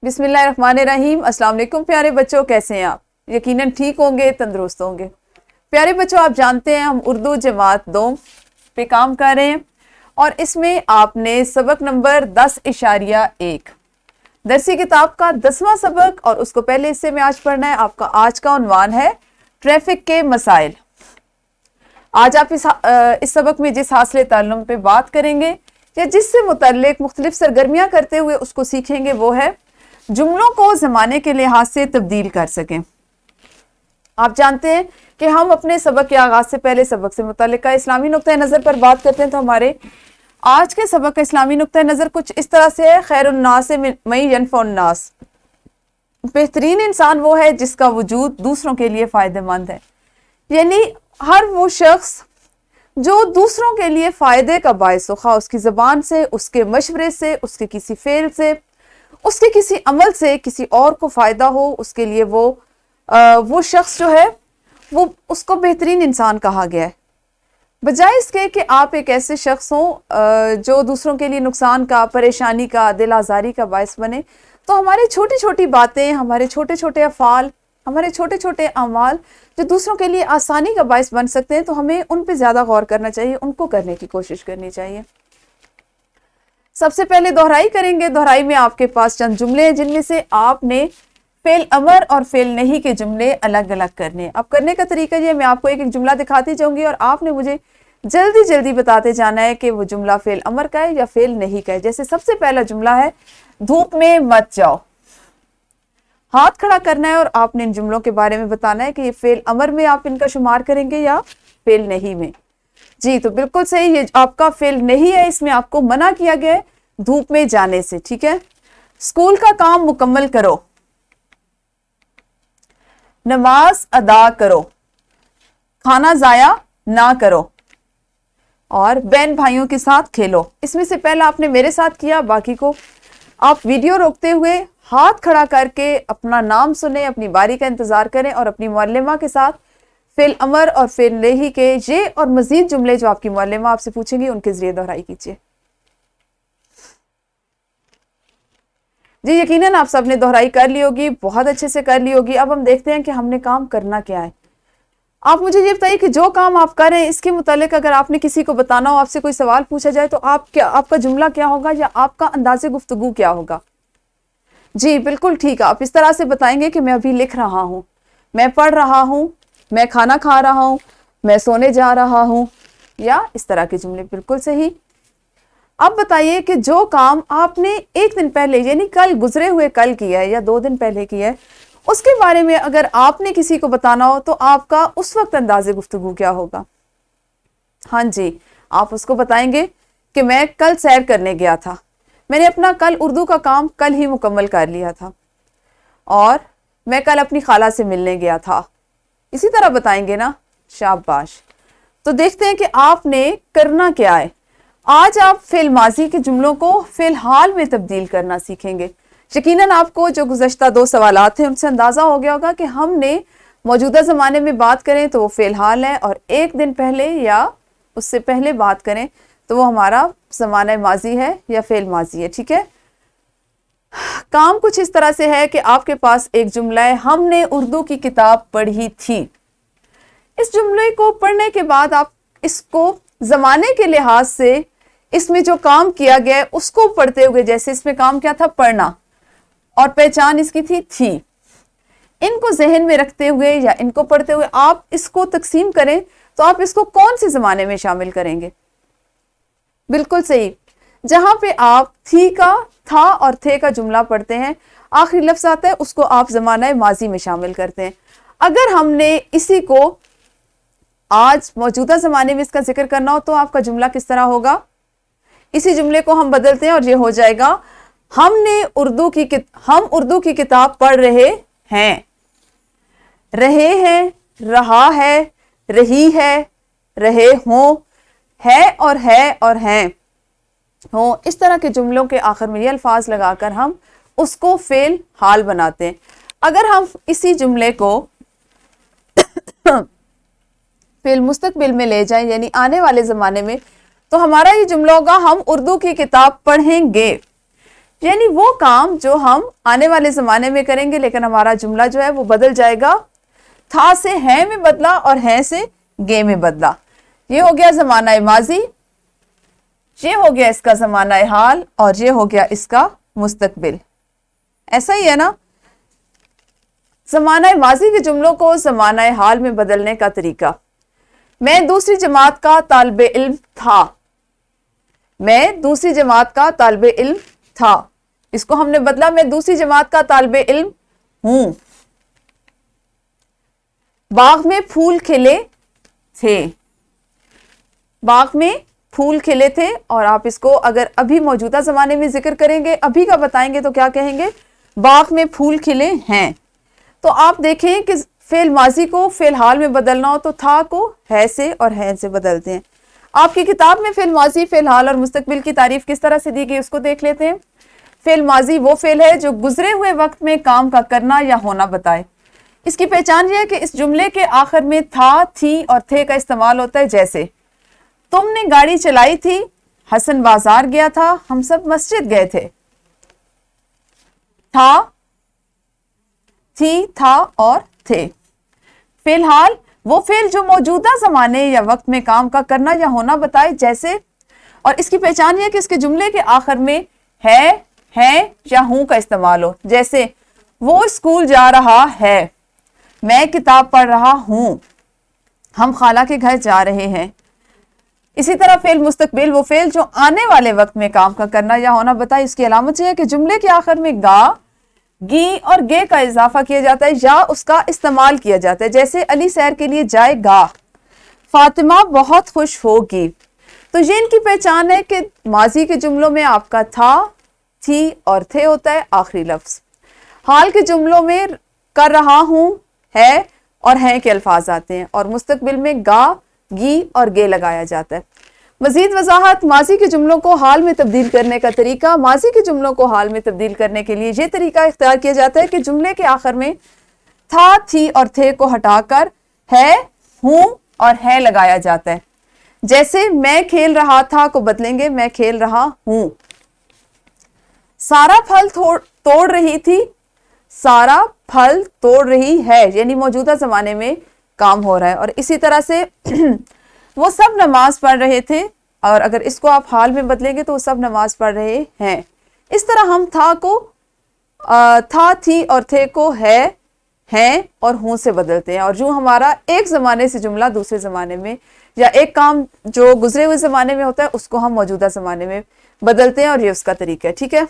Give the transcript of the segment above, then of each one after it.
بسم اللہ الرحمن الرحیم۔ السلام علیکم پیارے بچوں، کیسے ہیں آپ؟ یقیناً ٹھیک ہوں گے، تندرست ہوں گے۔ پیارے بچوں، آپ جانتے ہیں ہم اردو جماعت 2 پہ کام کر رہے ہیں اور اس میں آپ نے سبق نمبر 10.1 درسی کتاب کا 10واں سبق اور اس کو پہلے حصے میں آج پڑھنا ہے۔ آپ کا آج کا عنوان ہے ٹریفک کے مسائل۔ آج آپ اس سبق میں جس حاصل تعلم پہ بات کریں گے یا جس سے متعلق مختلف سرگرمیاں کرتے ہوئے اس کو سیکھیں گے وہ ہے جملوں کو زمانے کے لحاظ سے تبدیل کر سکیں۔ آپ جانتے ہیں کہ ہم اپنے سبق کے آغاز سے پہلے سبق سے متعلقہ اسلامی نقطۂ نظر پر بات کرتے ہیں، تو ہمارے آج کے سبق کا اسلامی نقطۂ نظر کچھ اس طرح سے ہے: خیر الناس من ینفع الناس، بہترین انسان وہ ہے جس کا وجود دوسروں کے لیے فائدہ مند ہے، یعنی ہر وہ شخص جو دوسروں کے لیے فائدے کا باعث ہو، خواہ اس کی زبان سے، اس کے مشورے سے، اس کے کسی فعل سے، اس کے کسی عمل سے کسی اور کو فائدہ ہو، اس کے لیے وہ شخص جو ہے وہ اس کو بہترین انسان کہا گیا ہے، بجائے اس کے کہ آپ ایک ایسے شخص ہوں جو دوسروں کے لیے نقصان کا، پریشانی کا، دل آزاری کا باعث بنے۔ تو ہماری چھوٹی چھوٹی باتیں، ہمارے چھوٹے چھوٹے افعال، ہمارے چھوٹے چھوٹے اعمال جو دوسروں کے لیے آسانی کا باعث بن سکتے ہیں، تو ہمیں ان پہ زیادہ غور کرنا چاہیے، ان کو کرنے کی کوشش کرنی چاہیے۔ سب سے پہلے دہرائی کریں گے۔ دہرائی میں آپ کے پاس چند جملے ہیں جن میں سے آپ نے فعل امر اور فعل نہیں کے جملے الگ الگ کرنے۔ اب کرنے کا طریقہ یہ ہے، میں آپ کو ایک ایک جملہ دکھاتی جاؤں گی اور آپ نے مجھے جلدی جلدی بتاتے جانا ہے کہ وہ جملہ فعل امر کا ہے یا فعل نہیں کا ہے۔ جیسے سب سے پہلا جملہ ہے دھوپ میں مت جاؤ۔ ہاتھ کھڑا کرنا ہے اور آپ نے ان جملوں کے بارے میں بتانا ہے کہ یہ فعل امر میں آپ ان کا شمار کریں گے یا فعل نہیں میں۔ جی تو بالکل صحیح، یہ آپ کا فعل نہیں ہے، اس میں آپ کو منع کیا گیا ہے دھوپ میں جانے سے، ٹھیک ہے۔ اسکول کا کام مکمل کرو، نماز ادا کرو، کھانا ضائع نہ کرو، اور بہن بھائیوں کے ساتھ کھیلو۔ اس میں سے پہلا آپ نے میرے ساتھ کیا، باقی کو آپ ویڈیو روکتے ہوئے ہاتھ کھڑا کر کے اپنا نام سنیں، اپنی باری کا انتظار کریں اور اپنی معلمہ کے ساتھ فعل امر اور فعل نہیں کے یہ اور مزید جملے جو آپ کی معلمہ آپ سے پوچھیں گی ان کے ذریعے دہرائی کیجیے۔ جی یقیناً آپ سب نے دہرائی کر لی ہوگی، بہت اچھے سے کر لی ہوگی۔ اب ہم دیکھتے ہیں کہ ہم نے کام کرنا کیا ہے۔ آپ مجھے یہ بتائیے کہ جو کام آپ کریں اس کے متعلق اگر آپ نے کسی کو بتانا ہو، آپ سے کوئی سوال پوچھا جائے تو آپ کا جملہ کیا ہوگا یا آپ کا انداز گفتگو کیا ہوگا؟ جی بالکل ٹھیک ہے، آپ اس طرح سے بتائیں گے کہ میں ابھی لکھ رہا ہوں، میں پڑھ رہا ہوں، میں کھانا کھا رہا ہوں، میں سونے جا رہا ہوں، یا اس طرح کے جملے، بالکل صحیح۔ اب بتائیے کہ جو کام آپ نے ایک دن پہلے یعنی کل گزرے ہوئے کل کیا ہے یا 2 دن پہلے کیا ہے، اس کے بارے میں اگر آپ نے کسی کو بتانا ہو تو آپ کا اس وقت انداز گفتگو کیا ہوگا؟ ہاں جی، آپ اس کو بتائیں گے کہ میں کل سیر کرنے گیا تھا، میں نے اپنا کل اردو کا کام کل ہی مکمل کر لیا تھا، اور میں کل اپنی خالہ سے ملنے گیا تھا۔ اسی طرح بتائیں گے نا، شاباش۔ تو دیکھتے ہیں کہ آپ نے کرنا کیا ہے۔ آج آپ فعل ماضی کے جملوں کو فعل حال میں تبدیل کرنا سیکھیں گے۔ یقیناً آپ کو جو گزشتہ 2 سوالات ہیں ان سے اندازہ ہو گیا ہوگا کہ ہم نے موجودہ زمانے میں بات کریں تو وہ فعل حال ہے، اور ایک دن پہلے یا اس سے پہلے بات کریں تو وہ ہمارا زمانہ ماضی ہے یا فعل ماضی ہے، ٹھیک ہے۔ کام کچھ اس طرح سے ہے کہ آپ کے پاس ایک جملہ ہے، ہم نے اردو کی کتاب پڑھی تھی۔ اس جملے کو پڑھنے کے بعد آپ اس کو زمانے کے لحاظ سے اس میں جو کام کیا گیا ہے اس کو پڑھتے ہوئے، جیسے اس میں کام کیا تھا، پڑھنا، اور پہچان اس کی تھی، ان کو ذہن میں رکھتے ہوئے یا ان کو پڑھتے ہوئے آپ اس کو تقسیم کریں تو آپ اس کو کون سے زمانے میں شامل کریں گے؟ بالکل صحیح، جہاں پہ آپ تھی کا، تھا اور تھے کا جملہ پڑھتے ہیں، آخری لفظ آتا ہے، اس کو آپ زمانہ ماضی میں شامل کرتے ہیں۔ اگر ہم نے اسی کو آج موجودہ زمانے میں اس کا ذکر کرنا ہو تو آپ کا جملہ کس طرح ہوگا؟ اسی جملے کو ہم بدلتے ہیں اور یہ ہو جائے گا، ہم اردو کی کتاب پڑھ رہے ہیں، رہے ہیں، رہا ہے، رہی ہے، رہے ہوں، ہے اور ہیں ہوں، اس طرح کے جملوں کے آخر میں یہ الفاظ لگا کر ہم اس کو فعل حال بناتے ہیں۔ اگر ہم اسی جملے کو فعل مستقبل میں لے جائیں یعنی آنے والے زمانے میں، تو ہمارا یہ جملہ ہوگا، ہم اردو کی کتاب پڑھیں گے۔ یعنی وہ کام جو ہم آنے والے زمانے میں کریں گے لیکن ہمارا جملہ جو ہے وہ بدل جائے گا، تھا سے ہے میں بدلا اور ہے سے گے میں بدلا۔ یہ ہو گیا زمانہ ماضی، یہ ہو گیا اس کا زمانہ حال، اور یہ ہو گیا اس کا مستقبل۔ ایسا ہی ہے نا؟ زمانہ ماضی کے جملوں کو زمانہ حال میں بدلنے کا طریقہ: میں دوسری جماعت کا طالب علم تھا، میں دوسری جماعت کا طالب علم تھا، اس کو ہم نے بدلا میں دوسری جماعت کا طالب علم ہوں۔ باغ میں پھول کھلے تھے، باغ میں پھول کھلے تھے، اور آپ اس کو اگر ابھی موجودہ زمانے میں ذکر کریں گے، ابھی کا بتائیں گے تو کیا کہیں گے؟ باغ میں پھول کھلے ہیں۔ تو آپ دیکھیں کہ فعل ماضی کو فعل حال میں بدلنا ہو تو تھا کو ہے سے اور ہے سے بدلتے ہیں۔ آپ کی کتاب میں فعل ماضی، فعل حال اور مستقبل کی تعریف کس طرح سے دی گئی اس کو دیکھ لیتے ہیں۔ فعل ماضی وہ فعل ہے جو گزرے ہوئے وقت میں کام کا کرنا یا ہونا بتائے۔ اس کی پہچان یہ ہے کہ اس جملے کے آخر میں تھا، تھی اور تھے کا استعمال ہوتا ہے، جیسے تم نے گاڑی چلائی تھی، حسن بازار گیا تھا، ہم سب مسجد گئے تھے۔ تھا، تھی، تھا اور تھے۔ فعل حال وہ فعل جو موجودہ زمانے یا وقت میں کام کا کرنا یا ہونا بتائے، جیسے، اور اس کی پہچان یہ ہے کہ اس کے جملے کے آخر میں ہے یا ہوں کا استعمال ہو، جیسے وہ اسکول جا رہا ہے، میں کتاب پڑھ رہا ہوں، ہم خالہ کے گھر جا رہے ہیں۔ اسی طرح فعل مستقبل وہ فعل جو آنے والے وقت میں کام کا کرنا یا ہونا بتائے، اس کی علامت یہ ہے کہ جملے کے آخر میں گا، گی اور گے کا اضافہ کیا جاتا ہے یا اس کا استعمال کیا جاتا ہے، جیسے علی سیر کے لیے جائے گا، فاطمہ بہت خوش ہوگی۔ تو یہ ان کی پہچان ہے کہ ماضی کے جملوں میں آپ کا تھا، تھی اور تھے ہوتا ہے آخری لفظ۔ حال کے جملوں میں کر رہا ہوں، ہے اور ہیں کے الفاظ آتے ہیں، اور مستقبل میں گا، گی اور گے لگایا جاتا ہے۔ مزید وضاحت: ماضی کے جملوں کو حال میں تبدیل کرنے کا طریقہ: ماضی کے جملوں کو حال میں تبدیل کرنے کے لیے یہ طریقہ اختیار کیا جاتا ہے کہ جملے کے آخر میں تھا، تھی اور تھے کو ہٹا کر ہے، ہوں اور ہے لگایا جاتا ہے، جیسے میں کھیل رہا تھا کو بدلیں گے میں کھیل رہا ہوں۔ سارا پھل توڑ رہی تھی، سارا پھل توڑ رہی ہے، یعنی موجودہ زمانے میں کام ہو رہا ہے۔ اور اسی طرح سے وہ سب نماز پڑھ رہے تھے، اور اگر اس کو آپ حال میں بدلیں گے تو وہ سب نماز پڑھ رہے ہیں۔ اس طرح ہم تھا کو تھا، تھی اور تھے کو ہے، ہیں اور ہوں سے بدلتے ہیں، اور جو ہمارا ایک زمانے سے جملہ دوسرے زمانے میں، یا ایک کام جو گزرے ہوئے زمانے میں ہوتا ہے اس کو ہم موجودہ زمانے میں بدلتے ہیں، اور یہ اس کا طریقہ ہے۔ ٹھیک ہے،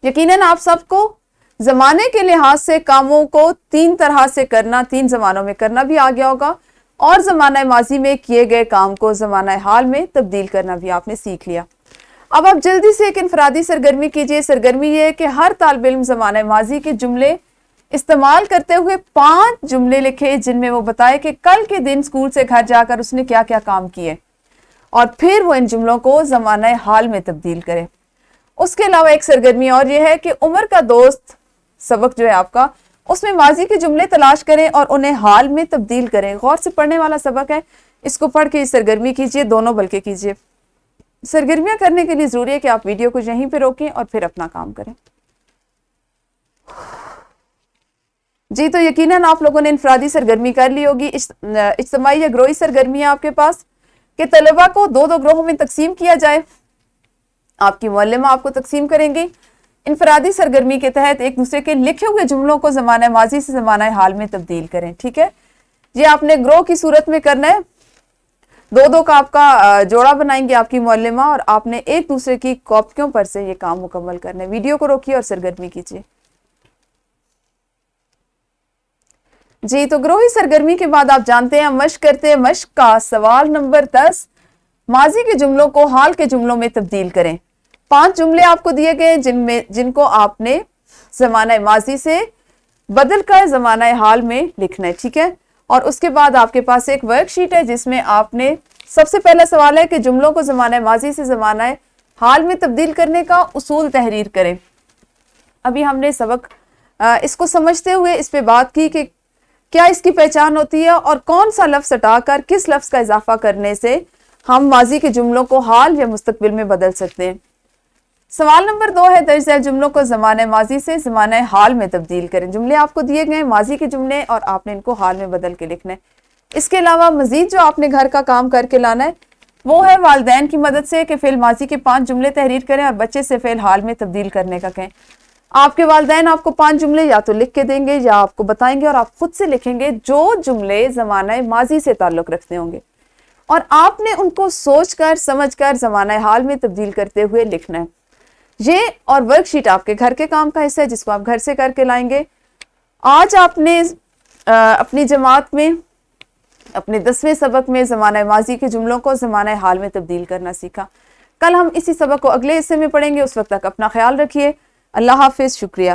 یقیناً آپ سب کو زمانے کے لحاظ سے کاموں کو تین طرح سے کرنا، تین زمانوں میں کرنا بھی آ گیا ہوگا، اور زمانہ ماضی میں کیے گئے کام کو زمانہ حال میں تبدیل کرنا بھی آپ نے سیکھ لیا۔ اب آپ جلدی سے ایک انفرادی سرگرمی کیجئے۔ سرگرمی یہ ہے کہ ہر طالب علم زمانہ ماضی کے جملے استعمال کرتے ہوئے 5 جملے لکھے جن میں وہ بتائے کہ کل کے دن اسکول سے گھر جا کر اس نے کیا کیا کام کیے، اور پھر وہ ان جملوں کو زمانہ حال میں تبدیل کرے۔ اس کے علاوہ ایک سرگرمی اور یہ ہے کہ عمر کا دوست سبق جو ہے آپ کا، اس میں ماضی کے جملے تلاش کریں اور انہیں حال میں تبدیل کریں۔ غور سے پڑھنے والا سبق ہے، اس کو پڑھ کے سرگرمی کیجئے، دونوں بلکہ کیجئے۔ سرگرمیاں کرنے کے لیے ضروری ہے کہ آپ ویڈیو کو یہیں پہ روکیں اور پھر اپنا کام کریں۔ جی، تو یقیناً آپ لوگوں نے انفرادی سرگرمی کر لی ہوگی۔ اجتماعی یا گروہی سرگرمی ہے آپ کے پاس کہ طلبہ کو 2 گروہوں میں تقسیم کیا جائے۔ آپ کی معلمہ آپ کو تقسیم کریں گی۔ انفرادی سرگرمی کے تحت ایک دوسرے کے لکھے ہوئے جملوں کو زمانہ ماضی سے زمانہ حال میں تبدیل کریں۔ ٹھیک ہے، یہ آپ نے گروہ کی صورت میں کرنا ہے۔ 2 کا آپ کا جوڑا بنائیں گے آپ کی معلمہ، اور آپ نے ایک دوسرے کی کاپیوں پر سے یہ کام مکمل کرنا ہے۔ ویڈیو کو روکیے اور سرگرمی کیجیے۔ جی، تو گروہی سرگرمی کے بعد آپ جانتے ہیں مشق کرتے ہیں۔ مشق کا سوال نمبر 10، ماضی کے جملوں کو حال کے جملوں میں تبدیل کریں۔ 5 جملے آپ کو دیے گئے جن کو آپ نے زمانہ ماضی سے بدل کر زمانہ حال میں لکھنا ہے۔ ٹھیک ہے، اور اس کے بعد آپ کے پاس ایک ورک شیٹ ہے جس میں آپ نے سب سے پہلا سوال ہے کہ جملوں کو زمانہ ماضی سے زمانہ حال میں تبدیل کرنے کا اصول تحریر کریں۔ ابھی ہم نے سبق اس کو سمجھتے ہوئے اس پہ بات کی کہ کیا اس کی پہچان ہوتی ہے اور کون سا لفظ ہٹا کر کس لفظ کا اضافہ کرنے سے ہم ماضی کے جملوں کو حال یا مستقبل میں بدل سکتے ہیں۔ سوال نمبر 2 ہے درج ذیل جملوں کو زمانہ ماضی سے زمانہ حال میں تبدیل کریں۔ جملے آپ کو دیے گئے ماضی کے جملے اور آپ نے ان کو حال میں بدل کے لکھنا ہے۔ اس کے علاوہ مزید جو آپ نے گھر کا کام کر کے لانا ہے وہ ہے والدین کی مدد سے کہ فعل ماضی کے 5 جملے تحریر کریں اور بچے سے فعل حال میں تبدیل کرنے کا کہیں۔ آپ کے والدین آپ کو 5 جملے یا تو لکھ کے دیں گے یا آپ کو بتائیں گے اور آپ خود سے لکھیں گے جو جملے زمانہ ماضی سے تعلق رکھتے ہوں گے، اور آپ نے ان کو سوچ کر سمجھ کر زمانہ حال میں تبدیل کرتے ہوئے لکھنا ہے۔ یہ اور ورک شیٹ آپ کے گھر کے کام کا حصہ ہے جس کو آپ گھر سے کر کے لائیں گے۔ آج آپ نے اپنی جماعت میں اپنے 10ویں سبق میں زمانہ ماضی کے جملوں کو زمانہ حال میں تبدیل کرنا سیکھا۔ کل ہم اسی سبق کو اگلے حصے میں پڑھیں گے۔ اس وقت تک اپنا خیال رکھیے۔ اللہ حافظ، شکریہ۔